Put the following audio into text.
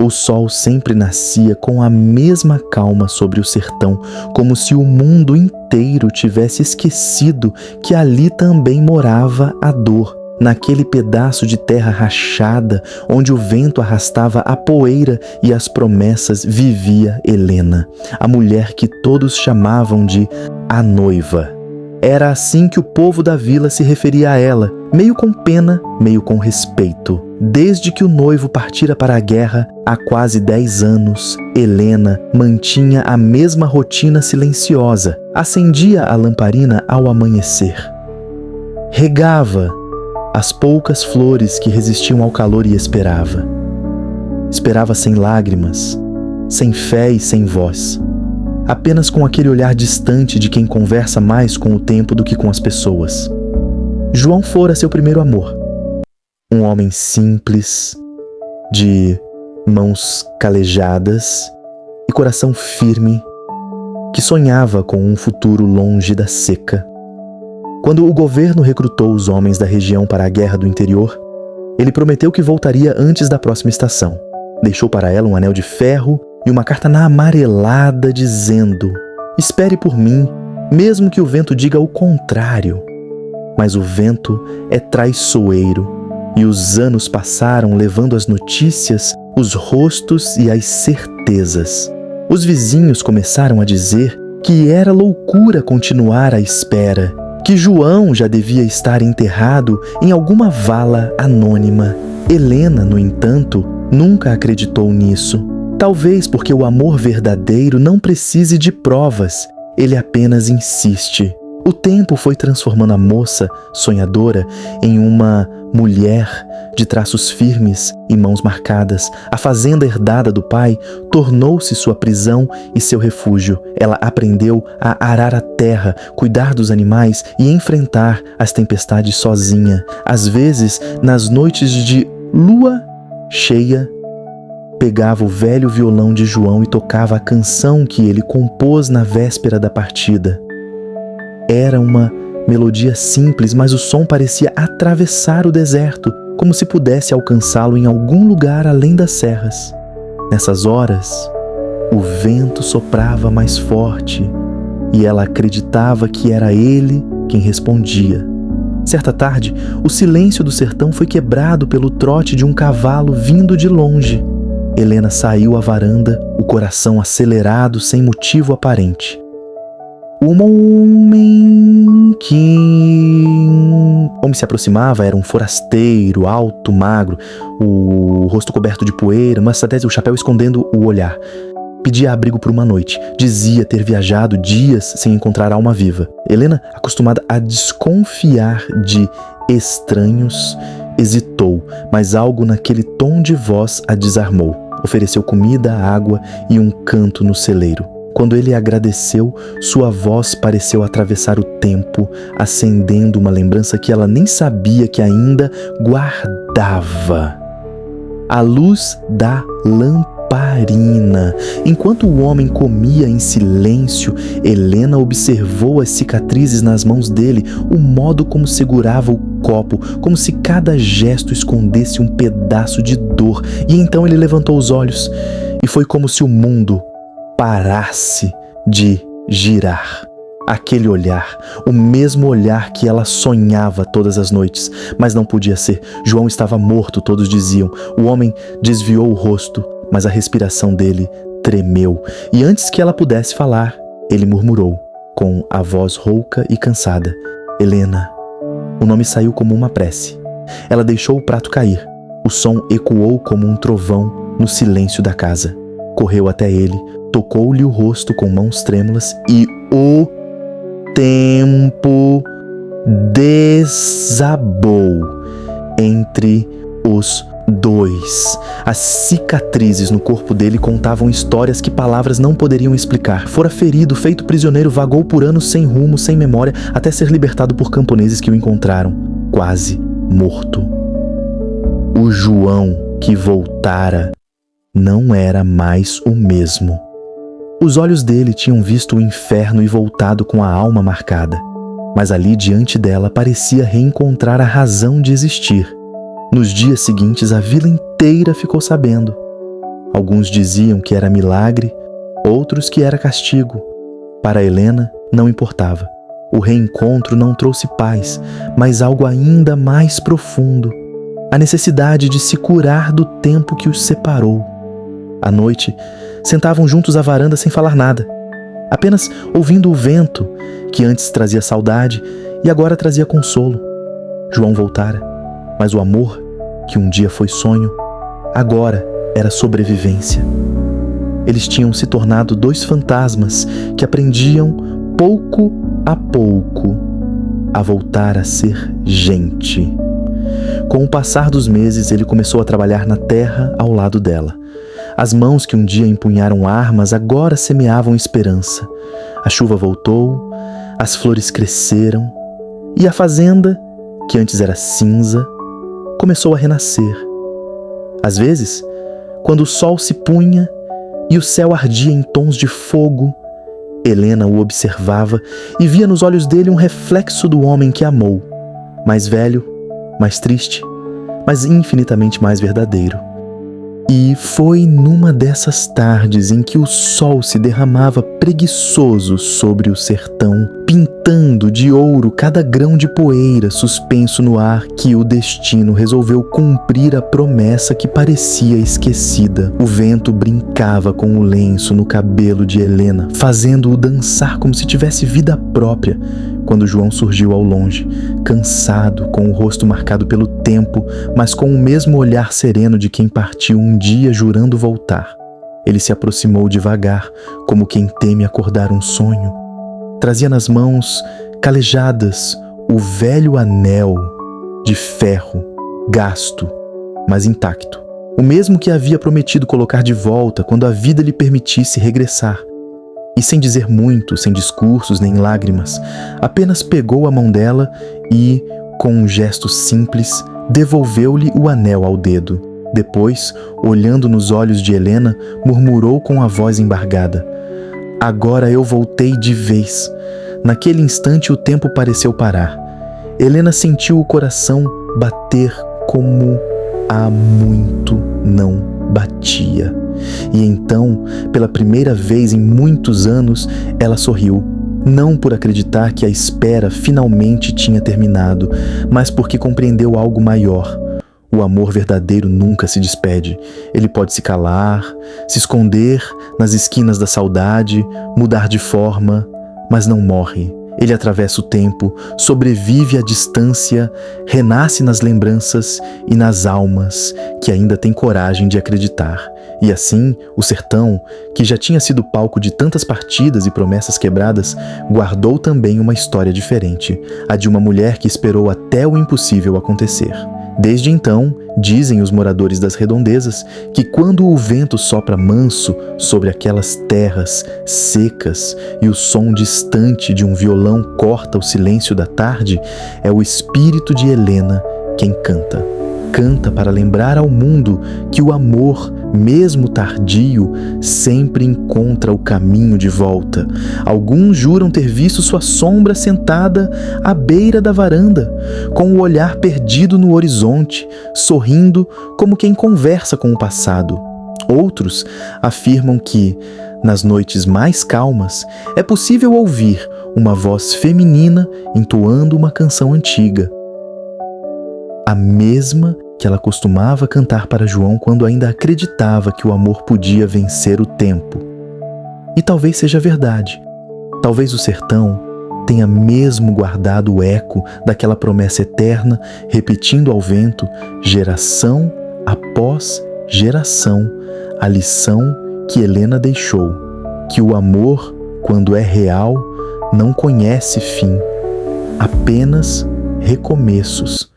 O sol sempre nascia com a mesma calma sobre o sertão, como se o mundo inteiro tivesse esquecido que ali também morava a dor, naquele pedaço de terra rachada onde o vento arrastava a poeira e as promessas vivia Helena, a mulher que todos chamavam de a noiva. Era assim que o povo da vila se referia a ela, meio com pena, meio com respeito. Desde que o noivo partira para a guerra, há quase 10 anos, Helena mantinha a mesma rotina silenciosa. Acendia a lamparina ao amanhecer. Regava as poucas flores que resistiam ao calor e esperava. Esperava sem lágrimas, sem fé e sem voz. Apenas com aquele olhar distante de quem conversa mais com o tempo do que com as pessoas. João fora seu primeiro amor. Um homem simples, de mãos calejadas e coração firme, que sonhava com um futuro longe da seca. Quando o governo recrutou os homens da região para a guerra do interior, ele prometeu que voltaria antes da próxima estação. Deixou para ela um anel de ferro e uma carta na amarelada dizendo: espere por mim, mesmo que o vento diga o contrário. Mas o vento é traiçoeiro, e os anos passaram levando as notícias, os rostos e as certezas. Os vizinhos começaram a dizer que era loucura continuar à espera, que João já devia estar enterrado em alguma vala anônima. Helena, no entanto, nunca acreditou nisso. Talvez porque o amor verdadeiro não precise de provas, ele apenas insiste. O tempo foi transformando a moça, sonhadora, em uma mulher de traços firmes e mãos marcadas. A fazenda herdada do pai tornou-se sua prisão e seu refúgio. Ela aprendeu a arar a terra, cuidar dos animais e enfrentar as tempestades sozinha. Às vezes, nas noites de lua cheia, pegava o velho violão de João e tocava a canção que ele compôs na véspera da partida. Era uma melodia simples, mas o som parecia atravessar o deserto, como se pudesse alcançá-lo em algum lugar além das serras. Nessas horas, o vento soprava mais forte e ela acreditava que era ele quem respondia. Certa tarde, o silêncio do sertão foi quebrado pelo trote de um cavalo vindo de longe. Helena saiu à varanda, o coração acelerado sem motivo aparente. O homem se aproximava era um forasteiro, alto, magro, o rosto coberto de poeira, mas até o chapéu escondendo o olhar. Pedia abrigo por uma noite. Dizia ter viajado dias sem encontrar alma viva. Helena, acostumada a desconfiar de estranhos, hesitou, mas algo naquele tom de voz a desarmou. Ofereceu comida, água e um canto no celeiro. Quando ele agradeceu, sua voz pareceu atravessar o tempo, acendendo uma lembrança que ela nem sabia que ainda guardava. A luz da lamparina. Enquanto o homem comia em silêncio, Helena observou as cicatrizes nas mãos dele, o modo como segurava o copo, como se cada gesto escondesse um pedaço de dor. E então ele levantou os olhos, e foi como se o mundo parasse de girar. Aquele olhar, o mesmo olhar que ela sonhava todas as noites, mas não podia ser. João estava morto, todos diziam. O homem desviou o rosto, mas a respiração dele tremeu. E antes que ela pudesse falar, ele murmurou, com a voz rouca e cansada: Helena. O nome saiu como uma prece. Ela deixou o prato cair. O som ecoou como um trovão no silêncio da casa. Correu até ele, tocou-lhe o rosto com mãos trêmulas e o tempo desabou entre os dois. As cicatrizes no corpo dele contavam histórias que palavras não poderiam explicar. Fora ferido, feito prisioneiro, vagou por anos sem rumo, sem memória, até ser libertado por camponeses que o encontraram, quase morto. O João que voltara não era mais o mesmo. Os olhos dele tinham visto o inferno e voltado com a alma marcada, mas ali diante dela parecia reencontrar a razão de existir. Nos dias seguintes, a vila inteira ficou sabendo. Alguns diziam que era milagre, outros que era castigo. Para Helena, não importava. O reencontro não trouxe paz, mas algo ainda mais profundo: a necessidade de se curar do tempo que os separou. À noite, sentavam juntos à varanda sem falar nada, apenas ouvindo o vento, que antes trazia saudade e agora trazia consolo. João voltara, mas o amor, que um dia foi sonho, agora era sobrevivência. Eles tinham se tornado dois fantasmas que aprendiam, pouco a pouco, a voltar a ser gente. Com o passar dos meses, ele começou a trabalhar na terra ao lado dela. As mãos que um dia empunharam armas agora semeavam esperança. A chuva voltou, as flores cresceram e a fazenda, que antes era cinza, começou a renascer. Às vezes, quando o sol se punha e o céu ardia em tons de fogo, Helena o observava e via nos olhos dele um reflexo do homem que amou, mais velho, mais triste, mas infinitamente mais verdadeiro. E foi numa dessas tardes em que o sol se derramava preguiçoso sobre o sertão, pintando de ouro cada grão de poeira suspenso no ar, que o destino resolveu cumprir a promessa que parecia esquecida. O vento brincava com o lenço no cabelo de Helena, fazendo-o dançar como se tivesse vida própria, quando João surgiu ao longe, cansado, com o rosto marcado pelo tempo, mas com o mesmo olhar sereno de quem partiu um dia jurando voltar. Ele se aproximou devagar, como quem teme acordar um sonho. Trazia nas mãos, calejadas, o velho anel de ferro, gasto, mas intacto. O mesmo que havia prometido colocar de volta quando a vida lhe permitisse regressar. E sem dizer muito, sem discursos nem lágrimas, apenas pegou a mão dela e, com um gesto simples, devolveu-lhe o anel ao dedo. Depois, olhando nos olhos de Helena, murmurou com a voz embargada: "Agora eu voltei de vez." Naquele instante o tempo pareceu parar. Helena sentiu o coração bater como há muito não batia. E então, pela primeira vez em muitos anos, ela sorriu. Não por acreditar que a espera finalmente tinha terminado, mas porque compreendeu algo maior. O amor verdadeiro nunca se despede. Ele pode se calar, se esconder nas esquinas da saudade, mudar de forma, mas não morre. Ele atravessa o tempo, sobrevive à distância, renasce nas lembranças e nas almas que ainda têm coragem de acreditar. E assim, o sertão, que já tinha sido palco de tantas partidas e promessas quebradas, guardou também uma história diferente, a de uma mulher que esperou até o impossível acontecer. Desde então, dizem os moradores das redondezas que quando o vento sopra manso sobre aquelas terras secas e o som distante de um violão corta o silêncio da tarde, é o espírito de Helena quem canta. Canta para lembrar ao mundo que o amor, mesmo tardio, sempre encontra o caminho de volta. Alguns juram ter visto sua sombra sentada à beira da varanda, com o olhar perdido no horizonte, sorrindo como quem conversa com o passado. Outros afirmam que, nas noites mais calmas, é possível ouvir uma voz feminina entoando uma canção antiga, a mesma que ela costumava cantar para João quando ainda acreditava que o amor podia vencer o tempo. E talvez seja verdade. Talvez o sertão tenha mesmo guardado o eco daquela promessa eterna, repetindo ao vento, geração após geração, a lição que Helena deixou, que o amor, quando é real, não conhece fim, apenas recomeços,